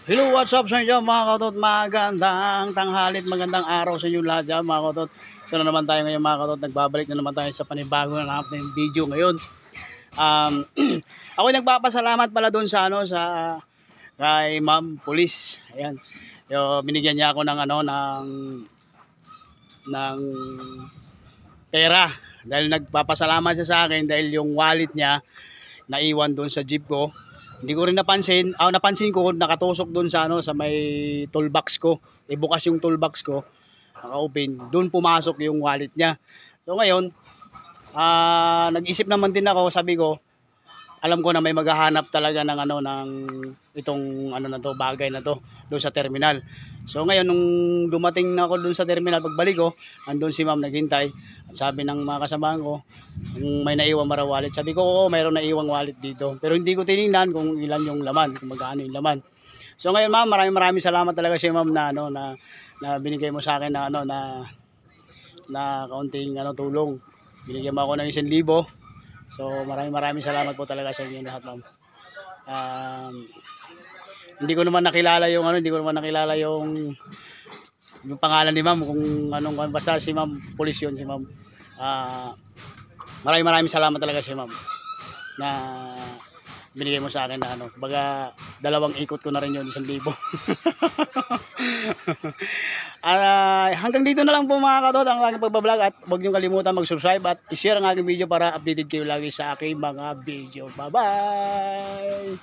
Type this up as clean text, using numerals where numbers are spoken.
Hello, what's up sa inyo mga kautot? Magandang tanghalit, magandang araw sa inyo lahat dyan mga kautot. Ito na naman tayo ngayon mga kautot. Nagbabalik na naman tayo sa panibago na natin video ngayon. Ako nagpapasalamat pala doon sa kay Ma'am Police. Ayan. Binigyan niya ako ng ng pera dahil nagpapasalamat siya sa akin dahil yung wallet niya naiwan doon sa jeep ko. Hindi ko rin napansin, napansin ko nakatusok doon sa sa may toolbox ko. Bukas yung toolbox ko, naka-open. Doon pumasok yung wallet niya. So ngayon, nag-isip naman din ako, sabi ko, alam ko na may maghahanap talaga ng ng itong na to, bagay na to doon sa terminal. So ngayon nung dumating na ako doon sa terminal, pagbalik ko, andun si Ma'am naghintay. At sabi ng mga kasamahan ko, kung may naiwan mara wallet. Sabi ko, oo, mayroon naiwang wallet dito. Pero hindi ko tiningnan kung ilan yung laman, kung magkano yung laman. So ngayon Ma'am, maraming salamat talaga si Ma'am na binigay mo sa akin na kaunting tulong. Binigyan mo ako ng 1,000. So maraming salamat po talaga sa inyo lahat, Ma'am. Hindi ko naman nakilala yung pangalan ni Ma'am kung anong, basta si Ma'am Police yun, si Ma'am. Maraming salamat talaga si Ma'am na binigay mo sa akin na baga dalawang ikot ko na rin yun, 1,000. Hanggang dito na lang po mga katot ang aking pagbablog, at huwag niyong kalimutan mag-subscribe at i-share ang aking video para updated kayo lagi sa aking mga video. Bye bye.